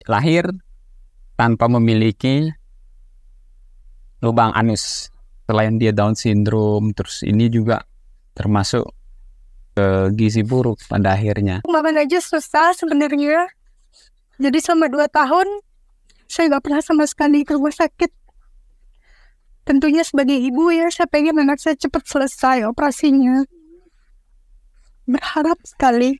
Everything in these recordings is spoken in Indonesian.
lahir tanpa memiliki lubang anus. Selain dia Down syndrome, terus ini juga termasuk gizi buruk pada akhirnya. Kemarin aja susah sebenarnya. Jadi selama 2 tahun saya nggak pernah sama sekali ke rumah sakit. Tentunya sebagai ibu ya, saya pengen anak saya cepat selesai operasinya. Berharap sekali.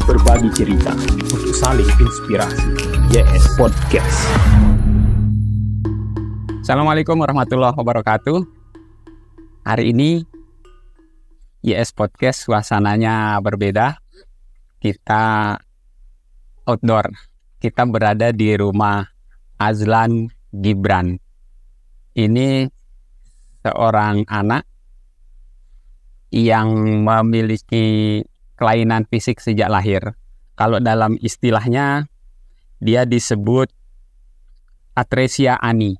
Berbagi cerita untuk saling inspirasi. YS Podcast. Assalamualaikum warahmatullahi wabarakatuh. Hari ini YS Podcast suasananya berbeda. Kita outdoor. Kita berada di rumah Azlan Gibran. Ini seorang anak yang memiliki kelainan fisik sejak lahir. Kalau dalam istilahnya dia disebut atresia ani.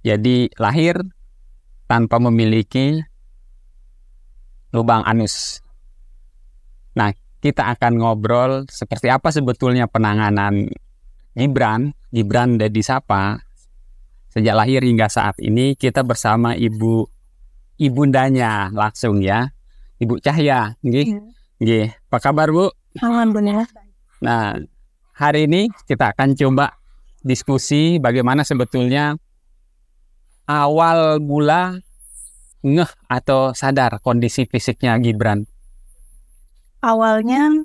Jadi lahir tanpa memiliki lubang anus. Nah, kita akan ngobrol seperti apa sebetulnya penanganan Gibran dari Sapa sejak lahir hingga saat ini. Kita bersama ibundanya langsung ya, Ibu Cahya. Nggih. Apa kabar, Bu? Alhamdulillah. Nah, hari ini kita akan coba diskusi bagaimana sebetulnya awal mula ngeh atau sadar kondisi fisiknya Gibran. Awalnya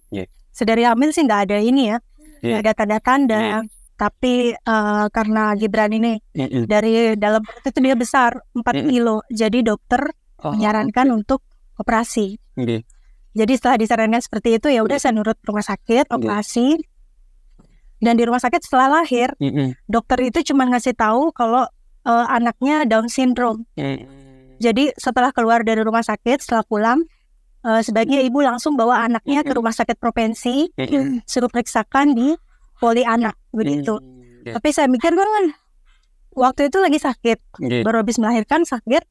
sedari hamil sih nggak ada ini ya, nggak ada tanda-tanda. Tapi karena Gibran ini dari dalam perut itu dia besar 4 kilo, jadi dokter menyarankan untuk operasi. Jadi setelah disarankan seperti itu ya udah saya nurut rumah sakit operasi. Dan di rumah sakit setelah lahir dokter itu cuma ngasih tahu kalau anaknya Down syndrome. Jadi setelah keluar dari rumah sakit, setelah pulang sebaiknya ibu langsung bawa anaknya ke rumah sakit provinsi, suruh periksakan di poli anak begitu. Tapi saya mikir kan waktu itu lagi sakit, baru habis melahirkan sakit.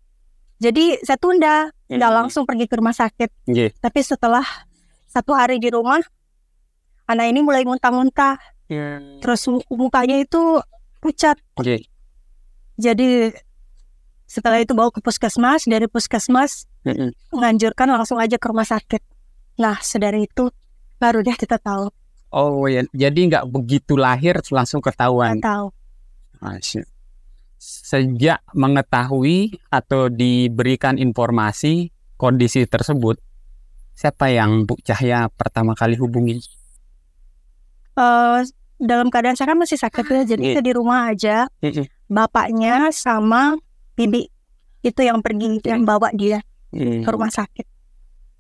Jadi saya tunda, nggak langsung pergi ke rumah sakit. Tapi setelah 1 hari di rumah, anak ini mulai muntah-muntah. Terus mukanya itu pucat. Jadi setelah itu bawa ke puskesmas, dari puskesmas menganjurkan langsung aja ke rumah sakit. Nah, sedari itu baru deh kita tahu. Oh ya, jadi nggak begitu lahir langsung ketahuan. Nggak tahu. Sejak mengetahui atau diberikan informasi kondisi tersebut, siapa yang Bu Cahya pertama kali hubungi? Dalam keadaan saya kan masih sakit ya, jadi saya di rumah aja. Bapaknya sama bibi itu yang pergi, yang bawa dia ke rumah sakit.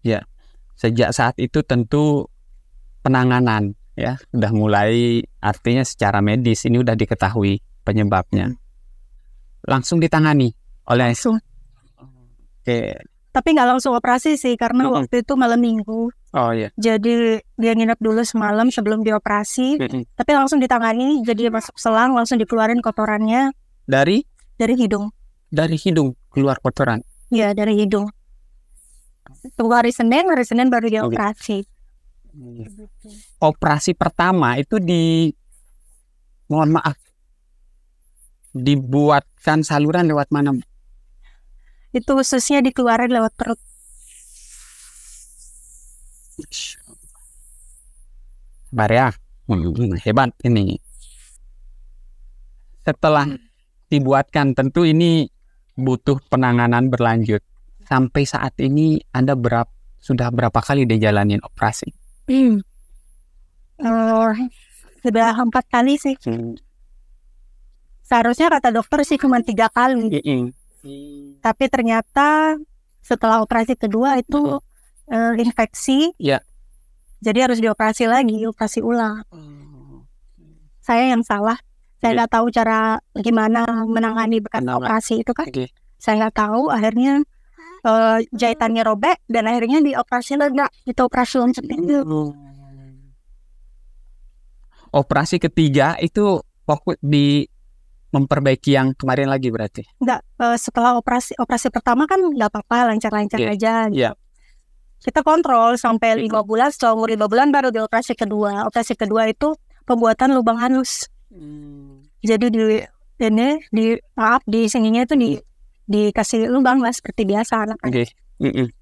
Ya, sejak saat itu tentu penanganan ya udah mulai, artinya secara medis ini udah diketahui penyebabnya. Langsung ditangani oleh langsung. Tapi nggak langsung operasi sih, karena waktu itu malam minggu. Jadi dia nginep dulu semalam sebelum dioperasi. Tapi langsung ditangani, jadi masuk selang, langsung dikeluarin kotorannya. Dari hidung. Dari hidung keluar kotoran? Iya, dari hidung. Tunggu hari Senin baru dioperasi. Operasi pertama itu dibuatkan saluran lewat mana? Itu khususnya dikeluarin lewat perut. Maria, hebat ini. Setelah dibuatkan, tentu ini butuh penanganan berlanjut. Sampai saat ini Anda sudah berapa kali dijalanin operasi? Sudah 4 kali sih. Seharusnya kata dokter sih cuma 3 kali. Tapi ternyata setelah operasi kedua itu infeksi. Jadi harus dioperasi lagi, operasi ulang. Saya yang salah. Saya nggak tahu cara gimana menangani bekas operasi itu kan. Saya nggak tahu, akhirnya jahitannya robek dan akhirnya dioperasi lagi. Itu operasi ulang seperti itu. Operasi ketiga itu fokus di memperbaiki yang kemarin lagi berarti? Enggak, setelah operasi pertama kan nggak apa-apa, lancar-lancar aja. kita kontrol sampai 5 bulan. Setelah umur 5 bulan baru di operasi kedua. Operasi kedua itu pembuatan lubang halus. Jadi di sininya itu dikasih lubang lah seperti biasa anak.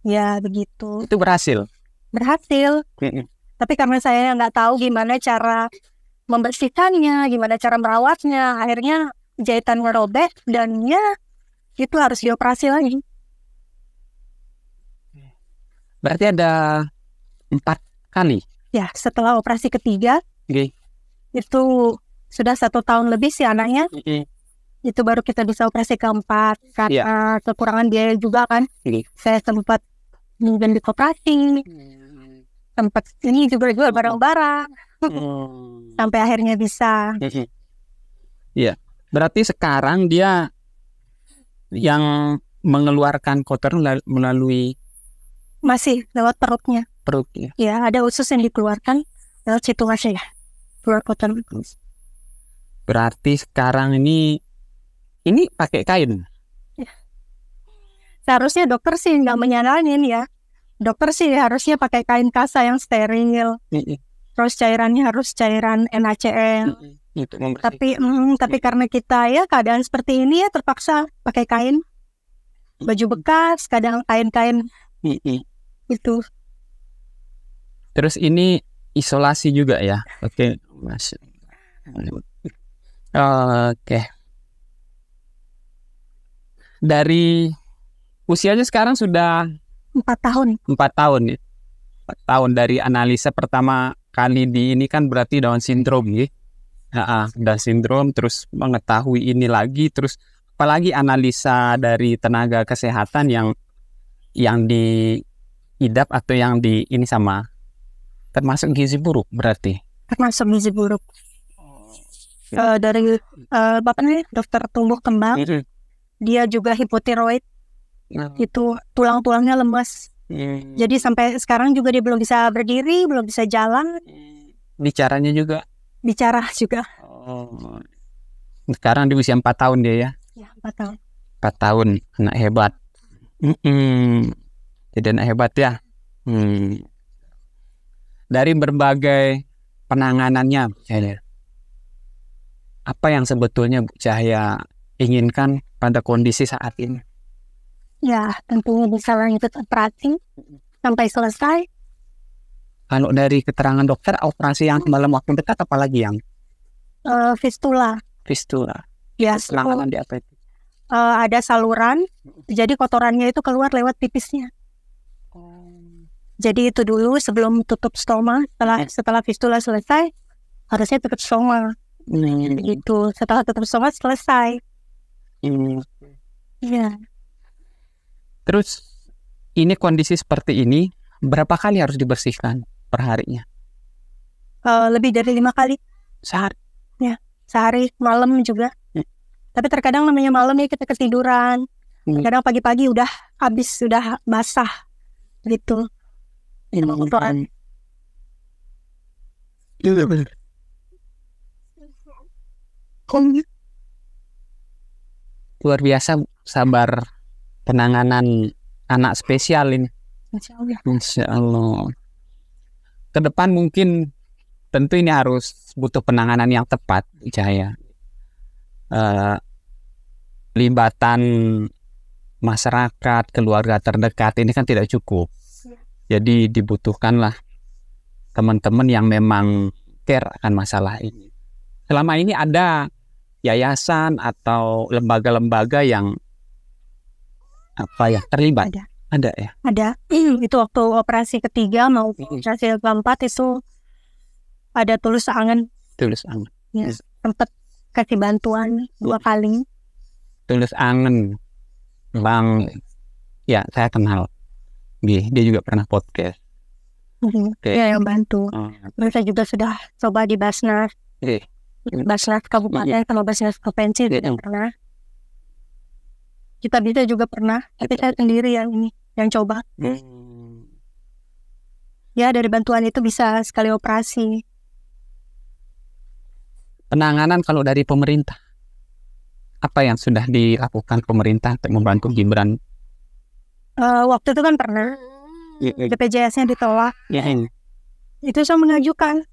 Ya begitu. Itu berhasil. Tapi karena saya nggak tahu gimana cara membersihkannya, gimana cara merawatnya, akhirnya jahitannya robek dan ya itu harus dioperasi lagi. Berarti ada 4 kali. Ya, setelah operasi ketiga, itu sudah 1 tahun lebih si anaknya. Itu baru kita bisa operasi keempat karena kekurangan biaya juga kan. Saya sempat mungkin di koperasi, sempat ini juga jual barang-barang, sampai akhirnya bisa. Iya, berarti sekarang dia yang mengeluarkan kotoran melalui masih lewat perutnya. Ya, ada usus yang dikeluarkan lewat situ masih ya, keluar kotoran. Berarti sekarang ini pakai kain. Ya. Seharusnya dokter sih nggak menyaranin ya. Dokter sih harusnya pakai kain kasa yang steril. Terus cairannya harus cairan NaCl. Tapi karena kita ya keadaan seperti ini ya terpaksa pakai kain. Baju bekas, kadang kain-kain itu. Terus ini isolasi juga ya. Oke. Dari usianya sekarang sudah 4 tahun. 4 tahun ya. 4 tahun dari analisa pertama kali ini kan berarti Down syndrome ya. Down syndrome, terus mengetahui ini lagi, terus apalagi analisa dari tenaga kesehatan yang diidap atau yang ini sama termasuk gizi buruk berarti. Termasuk gizi buruk. Dari bapaknya dokter tumbuh kembang. Dia juga hipotiroid. Itu tulang-tulangnya lemas. Jadi sampai sekarang juga dia belum bisa berdiri, belum bisa jalan. Bicaranya juga? Bicara juga. Sekarang di usia 4 tahun dia ya? Ya, 4 tahun. 4 tahun, anak hebat. Jadi anak hebat ya. Dari berbagai penanganannya, apa yang sebetulnya Bu Cahya inginkan pada kondisi saat ini? Ya, tentunya bisa lanjut operasi sampai selesai. Kalau dari keterangan dokter, operasi yang dalam waktu dekat apalagi yang? Fistula. Ya, penanganan di apa itu? Ada saluran, jadi kotorannya itu keluar lewat pipisnya. Jadi itu dulu sebelum tutup stoma. Setelah fistula selesai, harusnya tutup stoma. Gitu. Setelah tutup stoma selesai. Iya. Terus ini kondisi seperti ini berapa kali harus dibersihkan per harinya? Lebih dari 5 kali sehari. Ya, sehari, malam juga. Tapi terkadang namanya malam ya kita ketiduran. Kadang pagi-pagi udah habis, sudah basah gitu. Kotoran. Luar biasa sabar penanganan anak spesial ini. Insya Allah. Ke depan mungkin tentu ini harus butuh penanganan yang tepat, Cahya. Libatan masyarakat, keluarga terdekat ini kan tidak cukup. Jadi dibutuhkanlah teman-teman yang memang care akan masalah ini. Selama ini ada yayasan atau lembaga-lembaga yang terlibat? Ada ya? Ada. Itu waktu operasi ketiga mau operasi keempat itu ada Tulus Angen. Ya, sempat kasih bantuan 2 kali. Tulus Angen, Bang, ya saya kenal. Dia juga pernah podcast. Ya, yang bantu. Saya juga sudah coba di Basnas. Basnas Kabupaten sama Basnas Provinsi juga pernah. Kita bisa juga pernah, tapi saya sendiri yang coba. Ya, dari bantuan itu bisa sekali operasi. Penanganan kalau dari pemerintah, apa yang sudah dilakukan pemerintah untuk membantu Gibran? Waktu itu kan pernah BPJS-nya ditolak. Itu saya mengajukan.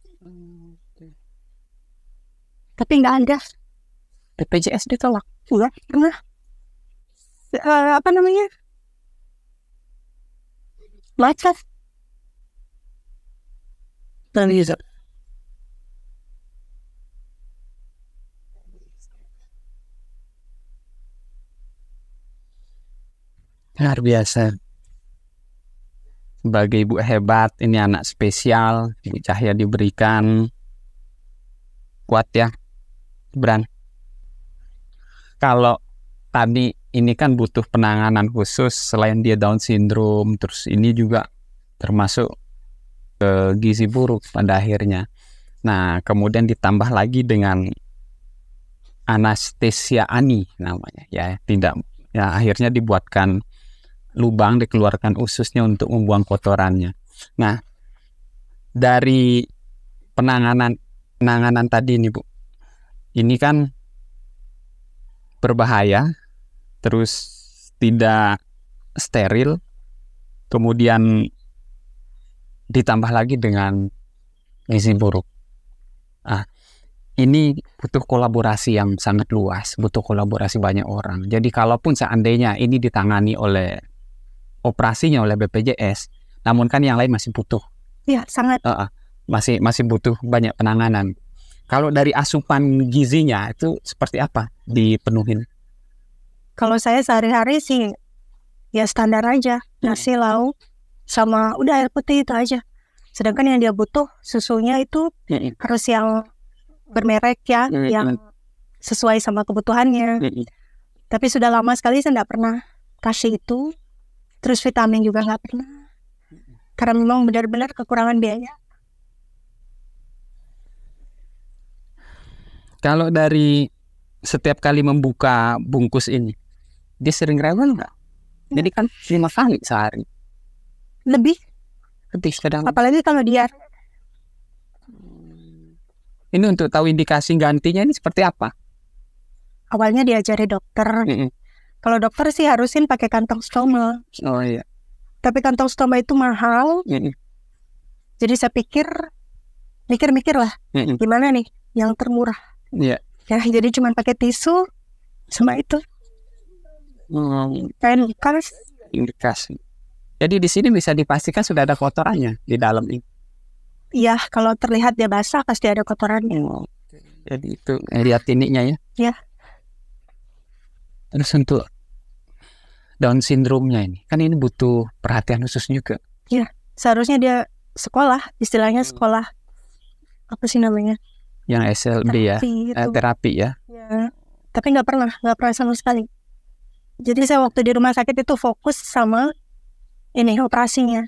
Tapi nggak ada. BPJS ditolak. Enggak pernah. Apa namanya? Macet. Bisa. Luar biasa. Sebagai ibu hebat, ini anak spesial, Ibu Cahya diberikan kuat ya, Bran. Kalau tadi ini kan butuh penanganan khusus selain dia Down syndrome, terus ini juga termasuk gizi buruk pada akhirnya. Nah, kemudian ditambah lagi dengan anestesia ani namanya ya, tidak ya, akhirnya dibuatkan lubang, dikeluarkan ususnya untuk membuang kotorannya. Nah, dari penanganan tadi nih Bu, ini kan berbahaya, terus tidak steril, kemudian ditambah lagi dengan gizi buruk. Ini butuh kolaborasi yang sangat luas, butuh kolaborasi banyak orang. Jadi kalaupun seandainya ini ditangani oleh operasinya oleh BPJS, namun kan yang lain masih butuh. Ya, sangat. Masih butuh banyak penanganan. Kalau dari asupan gizinya itu seperti apa dipenuhin? Kalau saya sehari-hari sih ya standar aja, nasi lauk sama udah air putih itu aja. Sedangkan yang dia butuh susunya itu harus yang bermerek ya, yang sesuai sama kebutuhannya. Tapi sudah lama sekali saya nggak pernah kasih itu. Terus vitamin juga nggak pernah. Karena memang benar-benar kekurangan biaya. Kalau dari setiap kali membuka bungkus ini, dia sering rewel nggak? Jadi kan 5 kali sehari. Lebih kadang. Apalagi kalau dia. Ini untuk tahu indikasi gantinya ini seperti apa? Awalnya diajari dokter. Kalau dokter sih harusin pakai kantong stoma. Oh iya. Tapi kantong stoma itu mahal. Jadi saya mikir lah, gimana nih yang termurah. Iya. Ya, jadi cuma pakai tisu sama itu. Kain Indikasi. Jadi di sini bisa dipastikan sudah ada kotorannya di dalam ini. Iya, kalau terlihat dia basah pasti ada kotorannya. Jadi itu lihat ininya ya. Iya. Terus untuk Down syndrome-nya ini, kan ini butuh perhatian khusus juga. Iya, seharusnya dia sekolah, istilahnya sekolah apa sih namanya? Yang SLB ya, terapi ya. Ya, tapi nggak pernah sama sekali. Jadi saya waktu di rumah sakit itu fokus sama ini operasinya.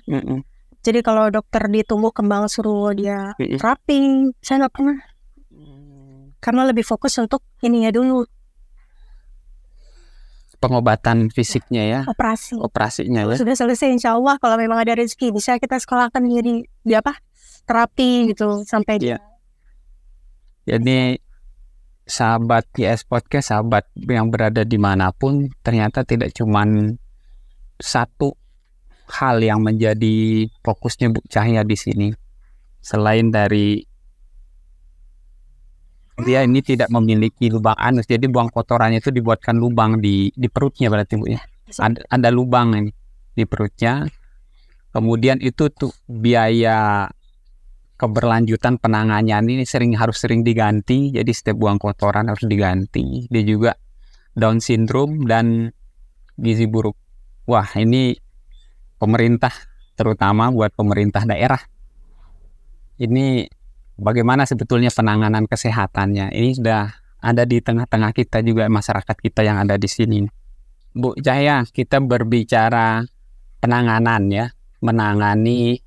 Jadi kalau dokter ditunggu kembang suruh dia terapi, saya nggak pernah. Karena lebih fokus untuk ininya dulu. Pengobatan fisiknya ya. Operasinya ya. Sudah selesai insya Allah, kalau memang ada rezeki bisa kita sekolahkan jadi terapi gitu sampai dia. Jadi sahabat YS Podcast, sahabat yang berada dimanapun, ternyata tidak cuman satu hal yang menjadi fokusnya Bu Cahya di sini. Selain dari dia ini tidak memiliki lubang anus, jadi buang kotorannya itu dibuatkan lubang di perutnya berarti Bu ya. Ada lubang ini di perutnya. Kemudian itu tuh biaya keberlanjutan penanganan ini harus sering diganti. Jadi setiap buang kotoran harus diganti. Dia juga Down syndrome dan gizi buruk. Wah, ini pemerintah, terutama buat pemerintah daerah. Ini bagaimana sebetulnya penanganan kesehatannya? Ini sudah ada di tengah-tengah kita juga, masyarakat kita yang ada di sini. Bu Cahya, kita berbicara penanganan ya, menangani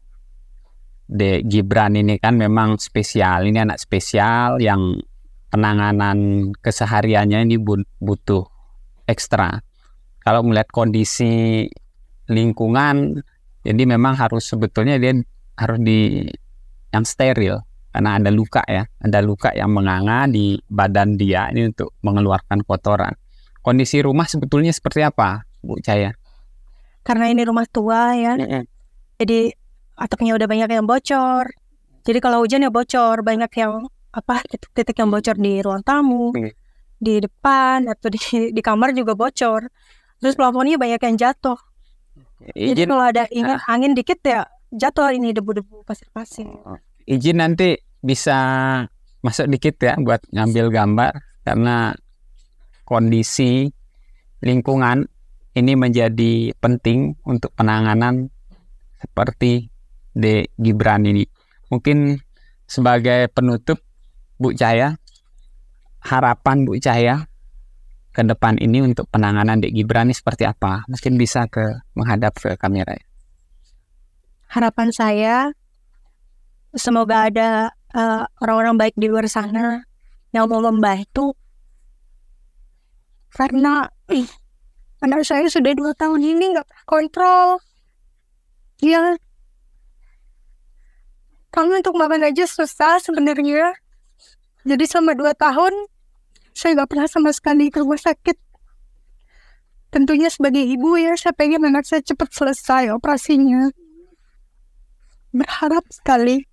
Gibran ini kan memang spesial. Ini anak spesial yang penanganan kesehariannya ini butuh ekstra. Kalau melihat kondisi lingkungan, jadi memang sebetulnya dia harus yang steril. Karena ada luka ya, ada luka yang menganga di badan dia ini untuk mengeluarkan kotoran. Kondisi rumah sebetulnya seperti apa, Bu Cahya? Karena ini rumah tua ya, Jadi atapnya udah banyak yang bocor. Jadi kalau hujan ya bocor, banyak yang titik-titik yang bocor di ruang tamu, di depan atau di kamar juga bocor. Terus plafonnya banyak yang jatuh. Jadi kalau ada angin dikit ya jatuh ini debu-debu pasir-pasir. Izin nanti bisa masuk dikit ya buat ngambil gambar, karena kondisi lingkungan ini menjadi penting untuk penanganan seperti Dek Gibran ini. Mungkin sebagai penutup, Bu Cahya, harapan Bu Cahya ke depan ini untuk penanganan Dek Gibran ini seperti apa? Mungkin bisa menghadap ke kamera. Harapan saya semoga ada orang-orang baik di luar sana yang mau membantu, karena anak saya sudah 2 tahun ini nggak kontrol. Ya, kalau untuk makan aja susah sebenarnya. Jadi selama 2 tahun saya nggak pernah sama sekali ke rumah sakit. Tentunya sebagai ibu ya, saya pengen anak saya cepat selesai operasinya. Berharap sekali.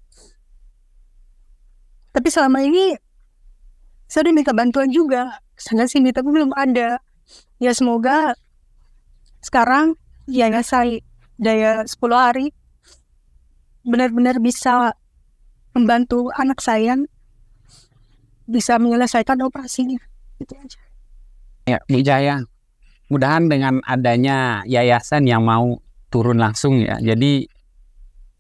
Tapi selama ini saya udah minta bantuan juga sana sini, tapi belum ada. Ya semoga sekarang yayasan Daya 10 Hari benar-benar bisa membantu anak saya bisa menyelesaikan operasinya. Itu aja. Ya, Bu Cahya, mudahan dengan adanya yayasan yang mau turun langsung ya, jadi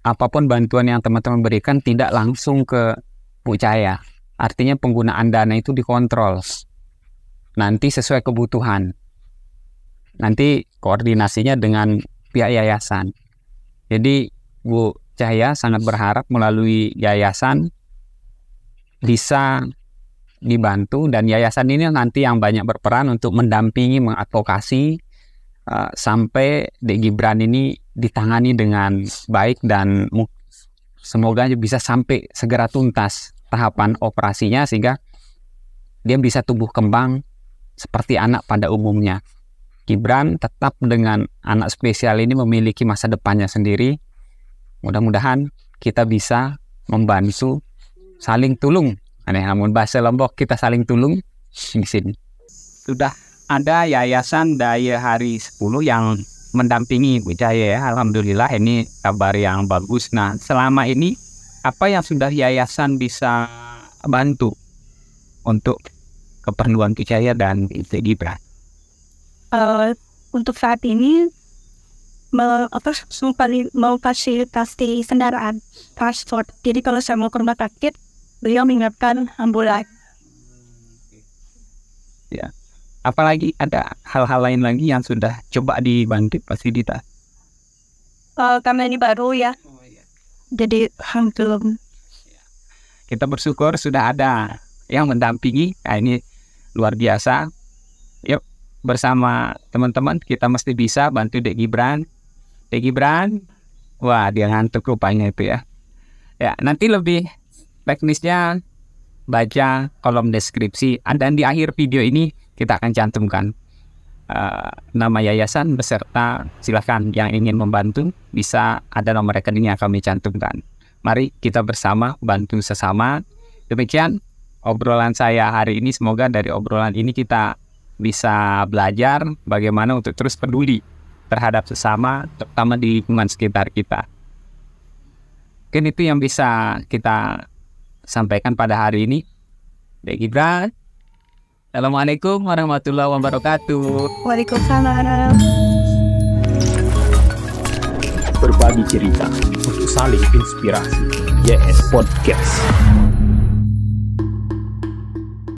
apapun bantuan yang teman-teman berikan tidak langsung ke Bu Cahya. Artinya penggunaan dana itu dikontrol. Nanti sesuai kebutuhan. Nanti koordinasinya dengan pihak yayasan. Jadi Bu Cahya sangat berharap melalui yayasan bisa dibantu, dan yayasan ini nanti yang banyak berperan untuk mendampingi, mengadvokasi sampai Dek Gibran ini ditangani dengan baik, dan semoga bisa sampai segera tuntas tahapan operasinya sehingga dia bisa tumbuh kembang seperti anak pada umumnya. Gibran tetap dengan anak spesial ini memiliki masa depannya sendiri. Mudah-mudahan kita bisa membantu, saling tulung. Namun bahasa Lombok kita saling tulung di sini. Sudah ada Yayasan Daya Hari 10 yang mendampingi Bu Cahya ya. Alhamdulillah, ini kabar yang bagus. Nah, selama ini apa yang sudah yayasan bisa bantu untuk keperluan Bu Cahya dan Dek Gibran? Untuk saat ini mau fasilitasi kendaraan transport. Jadi kalau saya mau ke rumah sakit, beliau menyiapkan ambulan. Ya. Apalagi ada hal-hal lain lagi yang sudah coba dibantu fasilitas? Karena ini baru ya. Jadi belum. Kita bersyukur sudah ada yang mendampingi. Nah, ini luar biasa. Yuk, bersama teman-teman kita mesti bisa bantu Dek Gibran. Dek Gibran, wah dia ngantuk rupanya itu ya. Ya, nanti lebih teknisnya baca kolom deskripsi, dan di akhir video ini kita akan cantumkan nama yayasan beserta silakan yang ingin membantu bisa ada nomor rekening yang kami cantumkan. Mari kita bersama bantu sesama. Demikian obrolan saya hari ini. Semoga dari obrolan ini kita bisa belajar bagaimana untuk terus peduli terhadap sesama, terutama di lingkungan sekitar kita. Mungkin itu yang bisa kita sampaikan pada hari ini. Dek Gibran, Assalamualaikum warahmatullahi wabarakatuh. Waalaikumsalam. Berbagi cerita untuk saling inspirasi. YS Podcast.